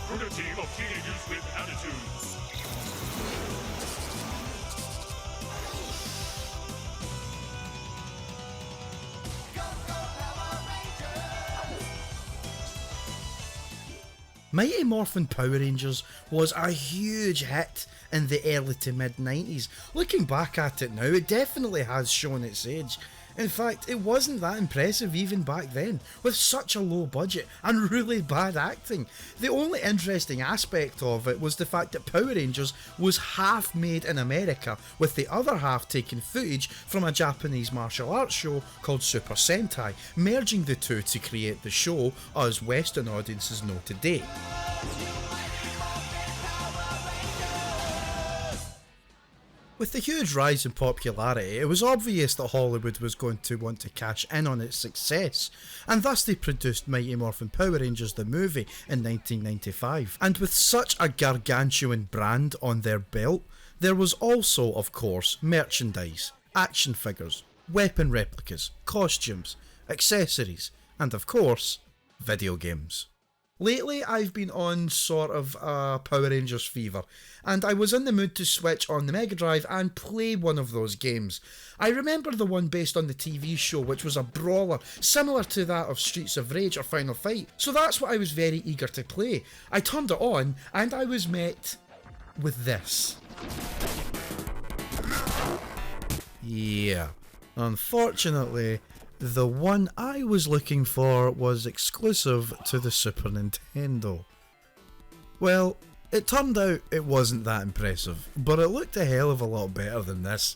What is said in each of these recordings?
from a team of teenagers with attitudes. Mighty Morphin Power Rangers was a huge hit in the early to mid 90s. Looking back at it now, it definitely has shown its age. In fact, it wasn't that impressive even back then, with such a low budget and really bad acting. The only interesting aspect of it was the fact that Power Rangers was half made in America, with the other half taking footage from a Japanese martial arts show called Super Sentai, merging the two to create the show us Western audiences know today. With the huge rise in popularity, it was obvious that Hollywood was going to want to cash in on its success, and thus they produced Mighty Morphin Power Rangers the movie in 1995. And with such a gargantuan brand on their belt, there was also, of course, merchandise, action figures, weapon replicas, costumes, accessories, and of course, video games. Lately, I've been on sort of a Power Rangers fever, and I was in the mood to switch on the Mega Drive and play one of those games. I remember the one based on the TV show, which was a brawler, similar to that of Streets of Rage or Final Fight, so that's what I was very eager to play. I turned it on, and I was met with this. Yeah, unfortunately, the one I was looking for was exclusive to the Super Nintendo. Well, it turned out it wasn't that impressive, but it looked a hell of a lot better than this.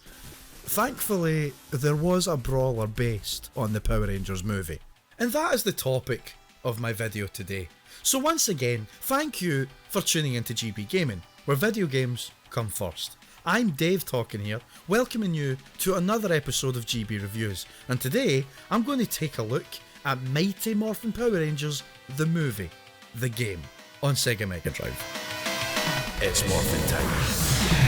Thankfully, there was a brawler based on the Power Rangers movie. And that is the topic of my video today. So once again, thank you for tuning into GB Gaming, where video games come first. I'm Dave talking here, welcoming you to another episode of GB Reviews, and today I'm going to take a look at Mighty Morphin Power Rangers, the movie, the game, on Sega Mega Drive. It's Morphin time.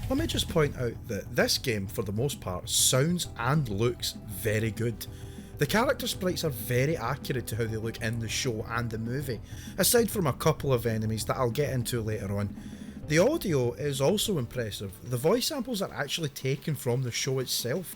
Let me just point out that this game, for the most part, sounds and looks very good. The character sprites are very accurate to how they look in the show and the movie, aside from a couple of enemies that I'll get into later on. The audio is also impressive. The voice samples are actually taken from the show itself.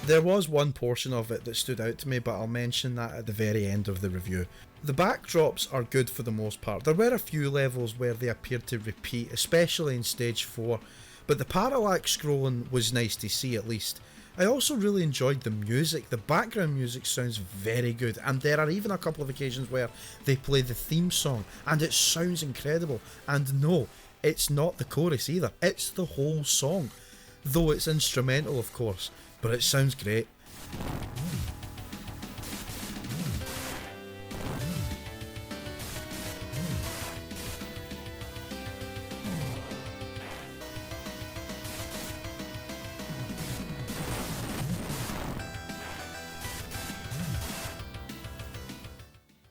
There was one portion of it that stood out to me, but I'll mention that at the very end of the review. The backdrops are good for the most part. There were a few levels where they appeared to repeat, especially in stage 4, but the parallax scrolling was nice to see at least. I also really enjoyed the music. The background music sounds very good, and there are even a couple of occasions where they play the theme song and it sounds incredible. And no, it's not the chorus either, it's the whole song, though it's instrumental of course, but it sounds great.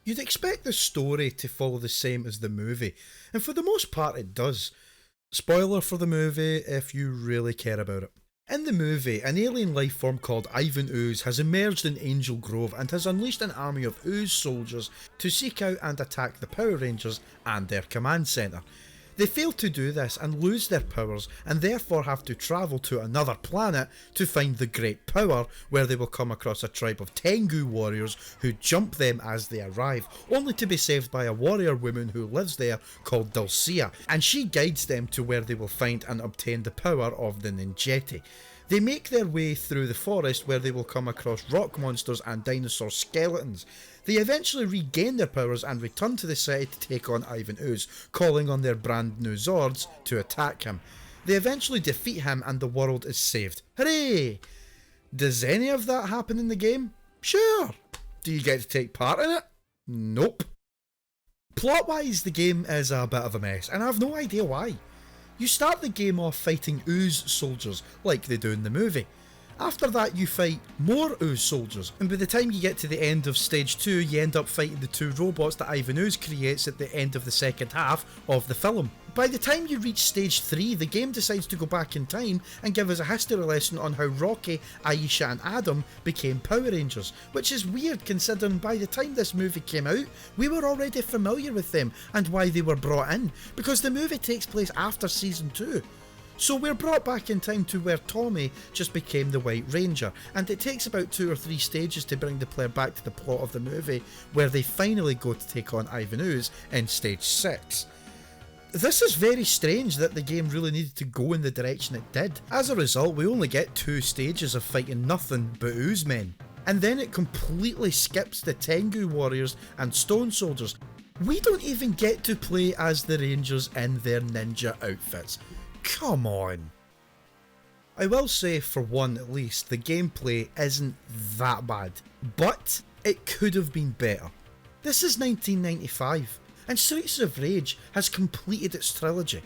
You'd expect the story to follow the same as the movie, and for the most part it does. Spoiler for the movie if you really care about it. In the movie, an alien life form called Ivan Ooze has emerged in Angel Grove and has unleashed an army of Ooze soldiers to seek out and attack the Power Rangers and their command centre. They fail to do this and lose their powers, and therefore have to travel to another planet to find the Great Power, where they will come across a tribe of Tengu warriors who jump them as they arrive, only to be saved by a warrior woman who lives there called Dulcia, and she guides them to where they will find and obtain the power of the Ninjetti. They make their way through the forest where they will come across rock monsters and dinosaur skeletons. They eventually regain their powers and return to the city to take on Ivan Ooze, calling on their brand new Zords to attack him. They eventually defeat him and the world is saved. Hooray! Does any of that happen in the game? Sure. Do you get to take part in it? Nope. Plot-wise, the game is a bit of a mess, and I have no idea why. You start the game off fighting ooze soldiers, like they do in the movie. After that you fight more ooze soldiers, and by the time you get to the end of stage 2 you end up fighting the 2 robots that Ivan Ooze creates at the end of the second half of the film. By the time you reach stage 3, the game decides to go back in time and give us a history lesson on how Rocky, Aisha and Adam became Power Rangers, which is weird considering by the time this movie came out, we were already familiar with them and why they were brought in, because the movie takes place after season 2. So we're brought back in time to where Tommy just became the White Ranger, and it takes about 2 or 3 stages to bring the player back to the plot of the movie, where they finally go to take on Ivan Ooze in stage 6. This is very strange that the game really needed to go in the direction it did. As a result, we only get 2 stages of fighting nothing but ooze men. And then it completely skips the Tengu warriors and stone soldiers. We don't even get to play as the Rangers in their ninja outfits. Come on. I will say, for one at least, the gameplay isn't that bad, but it could have been better. This is 1995, and Streets of Rage has completed its trilogy.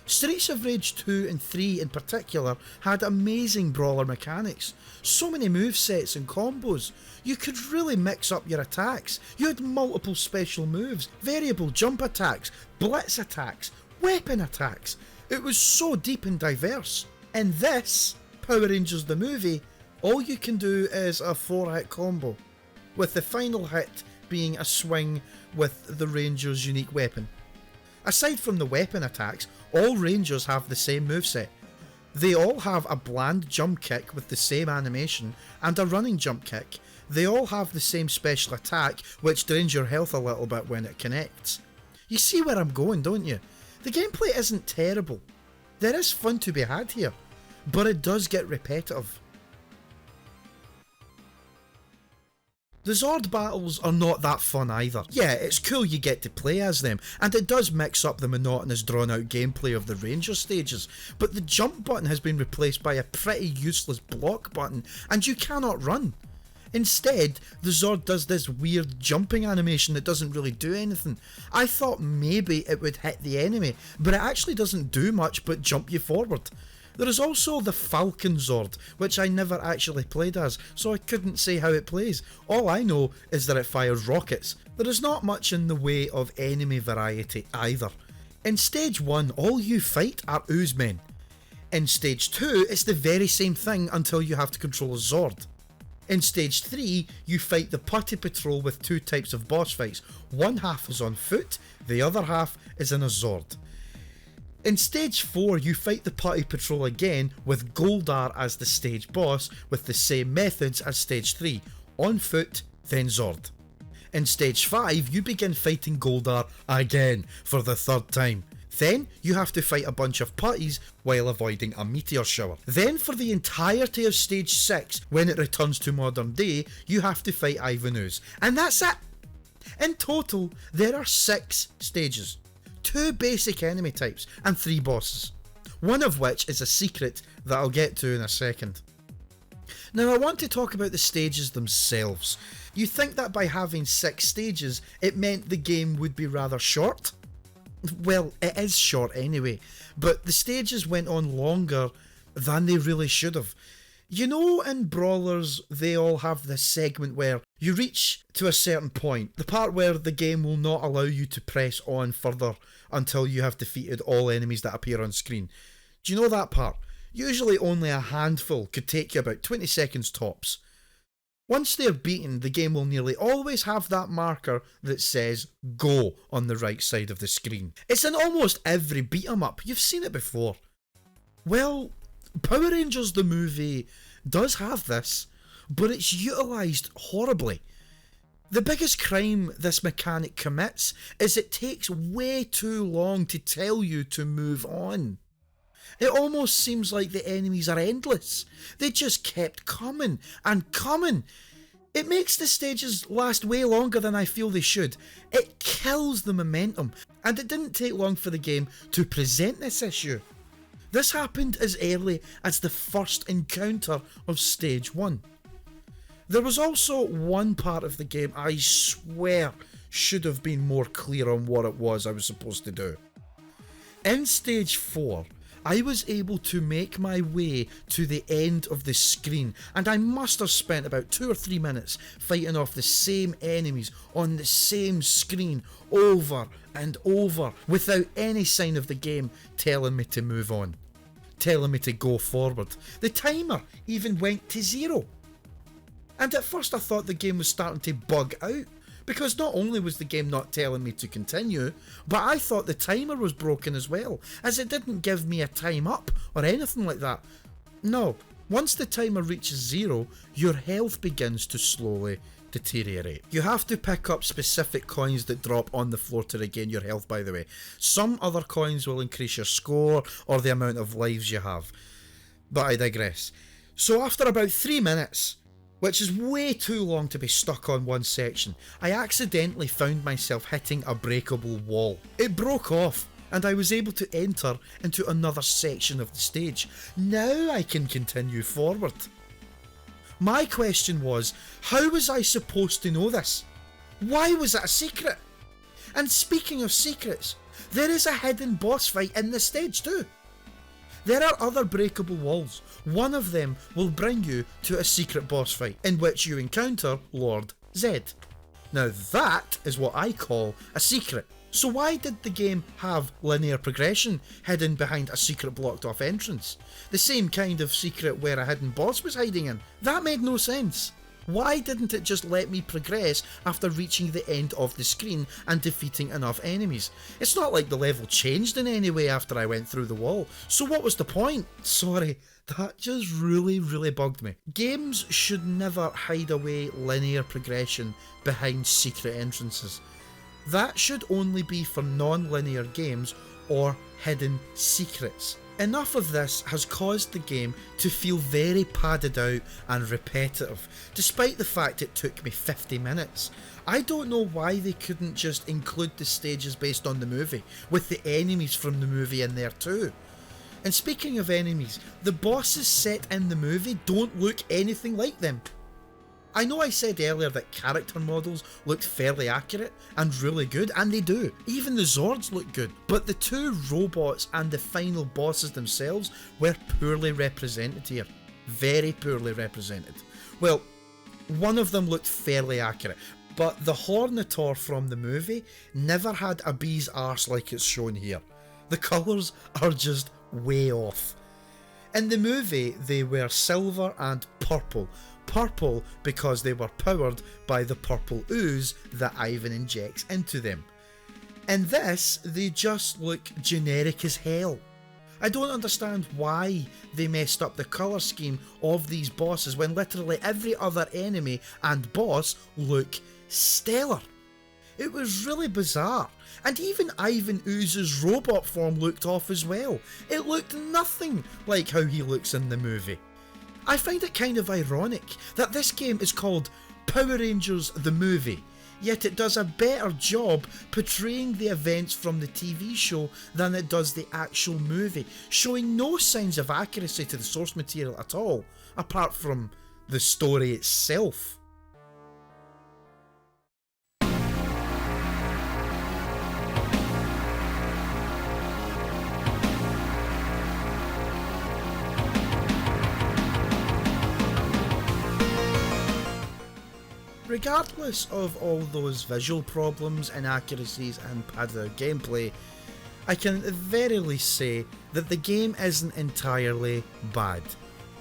Streets of Rage 2 and 3 in particular had amazing brawler mechanics, so many movesets and combos. You could really mix up your attacks. You had multiple special moves, variable jump attacks, blitz attacks, weapon attacks. It was so deep and diverse. In this, Power Rangers the movie, all you can do is a 4-hit combo, with the final hit being a swing with the Ranger's unique weapon. Aside from the weapon attacks, all Rangers have the same moveset. They all have a bland jump kick with the same animation and a running jump kick. They all have the same special attack, which drains your health a little bit when it connects. You see where I'm going, don't you? The gameplay isn't terrible. There is fun to be had here, but it does get repetitive. The Zord battles are not that fun either. Yeah, it's cool you get to play as them, and it does mix up the monotonous drawn out gameplay of the Ranger stages, but the jump button has been replaced by a pretty useless block button, and you cannot run. Instead, the Zord does this weird jumping animation that doesn't really do anything. I thought maybe it would hit the enemy, but it actually doesn't do much but jump you forward. There is also the Falcon Zord, which I never actually played as, so I couldn't say how it plays. All I know is that it fires rockets. There is not much in the way of enemy variety either. In stage 1, all you fight are ooze men. In stage 2, it's the very same thing until you have to control a Zord. In stage 3, you fight the Putty Patrol with 2 types of boss fights. One half is on foot, the other half is in a Zord. In stage 4, you fight the Putty Patrol again with Goldar as the stage boss with the same methods as stage 3, on foot, then Zord. In stage 5, you begin fighting Goldar again for the 3rd time. Then you have to fight a bunch of putties while avoiding a meteor shower. Then for the entirety of stage 6, when it returns to modern day, you have to fight Ivan Ooze. And that's it! In total, there are 6 stages. 2 basic enemy types and 3 bosses. One of which is a secret that I'll get to in a second. Now I want to talk about the stages themselves. You think that by having 6 stages, it meant the game would be rather short? Well, it is short anyway, but the stages went on longer than they really should have. You know, in brawlers, they all have this segment where you reach to a certain point, the part where the game will not allow you to press on further until you have defeated all enemies that appear on screen. Do you know that part? Usually only a handful, could take you about 20 seconds tops. Once they're beaten, the game will nearly always have that marker that says "Go" on the right side of the screen. It's in almost every beat 'em up, you've seen it before. Well, Power Rangers the movie does have this, but it's utilised horribly. The biggest crime this mechanic commits is it takes way too long to tell you to move on. It almost seems like the enemies are endless. They just kept coming and coming. It makes the stages last way longer than I feel they should. It kills the momentum, and it didn't take long for the game to present this issue. This happened as early as the first encounter of stage 1. There was also one part of the game I swear should have been more clear on what it was I was supposed to do. In stage 4, I was able to make my way to the end of the screen, and I must have spent about 2 or 3 minutes fighting off the same enemies on the same screen over and over without any sign of the game telling me to move on, telling me to go forward. The timer even went to 0. And at first I thought the game was starting to bug out, because not only was the game not telling me to continue, but I thought the timer was broken as well, as it didn't give me a time up or anything like that. No, once the timer reaches 0, your health begins to slowly deteriorate. You have to pick up specific coins that drop on the floor to regain your health, by the way. Some other coins will increase your score or the amount of lives you have. But I digress. So after about 3 minutes, which is way too long to be stuck on one section, I accidentally found myself hitting a breakable wall. It broke off, and I was able to enter into another section of the stage. Now I can continue forward. My question was, how was I supposed to know this? Why was it a secret? And speaking of secrets, there is a hidden boss fight in this stage too. There are other breakable walls. One of them will bring you to a secret boss fight, in which you encounter Lord Zed. Now that is what I call a secret. So why did the game have linear progression hidden behind a secret blocked off entrance? The same kind of secret where a hidden boss was hiding in. That made no sense. Why didn't it just let me progress after reaching the end of the screen and defeating enough enemies? It's not like the level changed in any way after I went through the wall, so what was the point? Sorry, that just really bugged me. Games should never hide away linear progression behind secret entrances. That should only be for non-linear games or hidden secrets. Enough of this has caused the game to feel very padded out and repetitive, despite the fact it took me 50 minutes. I don't know why they couldn't just include the stages based on the movie, with the enemies from the movie in there too. And speaking of enemies, the bosses set in the movie don't look anything like them. I know I said earlier that character models looked fairly accurate and really good, and they do. Even the Zords look good. But the two robots and the final bosses themselves were poorly represented here. Very poorly represented. Well, one of them looked fairly accurate, but the Hornator from the movie never had a bee's arse like it's shown here. The colours are just way off. In the movie, they were silver and purple. Purple because they were powered by the purple ooze that Ivan injects into them. In this, they just look generic as hell. I don't understand why they messed up the colour scheme of these bosses when literally every other enemy and boss look stellar. It was really bizarre. And even Ivan Ooze's robot form looked off as well. It looked nothing like how he looks in the movie. I find it kind of ironic that this game is called Power Rangers the Movie, yet it does a better job portraying the events from the TV show than it does the actual movie, showing no signs of accuracy to the source material at all, apart from the story itself. Regardless of all those visual problems, inaccuracies and padded out gameplay, I can very least say that the game isn't entirely bad.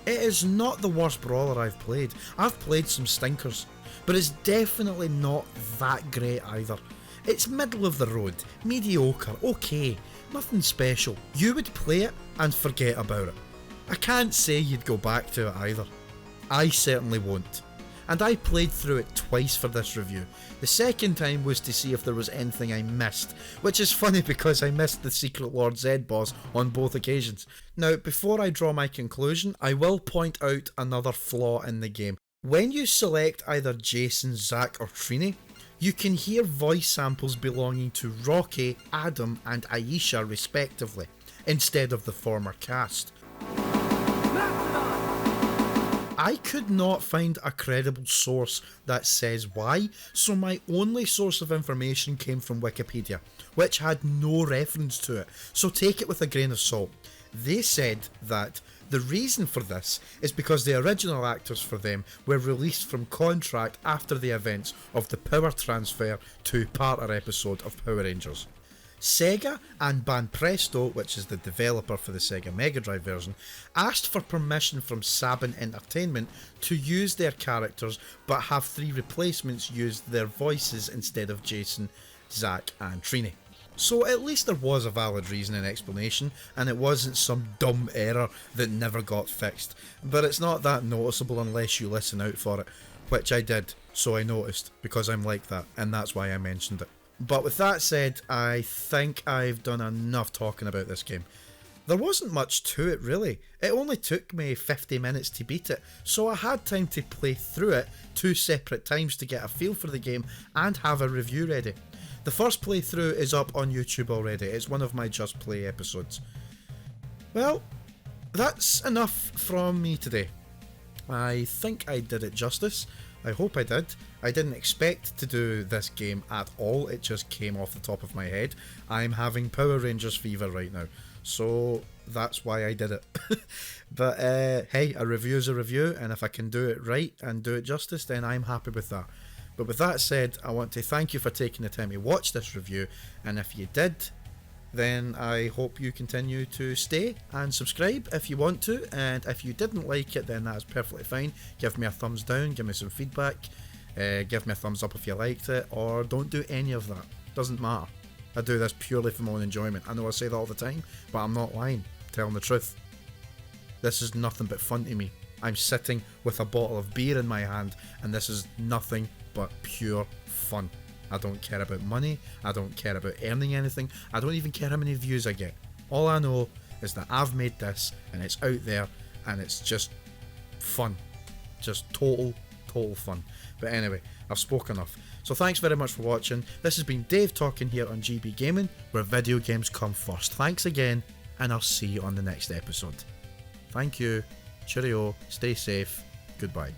It is not the worst brawler I've played. I've played some stinkers, but it's definitely not that great either. It's middle of the road, mediocre, okay, nothing special. You would play it and forget about it. I can't say you'd go back to it either. I certainly won't. And I played through it twice for this review. The second time was to see if there was anything I missed, which is funny because I missed the Secret Lord Zed boss on both occasions. Now, before I draw my conclusion, I will point out another flaw in the game. When you select either Jason, Zack or Trini, you can hear voice samples belonging to Rocky, Adam and Aisha respectively, instead of the former cast. I could not find a credible source that says why, so my only source of information came from Wikipedia, which had no reference to it, so take it with a grain of salt. They said that the reason for this is because the original actors for them were released from contract after the events of the Power Transfer two-parter episode of Power Rangers. SEGA and Banpresto, which is the developer for the Sega Mega Drive version, asked for permission from Saban Entertainment to use their characters, but have 3 replacements use their voices instead of Jason, Zack and Trini. So at least there was a valid reason and explanation, and it wasn't some dumb error that never got fixed. But it's not that noticeable unless you listen out for it, which I did, so I noticed, because I'm like that, and that's why I mentioned it. But with that said, I think I've done enough talking about this game. There wasn't much to it really. It only took me 50 minutes to beat it, so I had time to play through it 2 separate times to get a feel for the game and have a review ready. The first playthrough is up on YouTube already. It's one of my Just Play episodes. Well, that's enough from me today. I think I did it justice. I hope I did. I didn't expect to do this game at all. It just came off the top of my head. I'm having Power Rangers fever right now, so that's why I did it. But hey, a review is a review, and if I can do it right and do it justice, then I'm happy with that. But with that said, I want to thank you for taking the time to watch this review, and if you did, then I hope you continue to stay and subscribe if you want to, and if you didn't like it, then that's perfectly fine. Give me a thumbs down, give me some feedback, give me a thumbs up if you liked it, or don't do any of that. Doesn't matter. I do this purely for my own enjoyment. I know I say that all the time, but I'm not lying, I'm telling the truth. This is nothing but fun to me. I'm sitting with a bottle of beer in my hand, and this is nothing but pure fun. I don't care about money, I don't care about earning anything, I don't even care how many views I get. All I know is that I've made this, and it's out there, and it's just fun. Just total fun. But anyway, I've spoken enough. So thanks very much for watching. This has been Dave talking here on GB Gaming, where video games come first. Thanks again, and I'll see you on the next episode. Thank you, cheerio, stay safe, goodbye.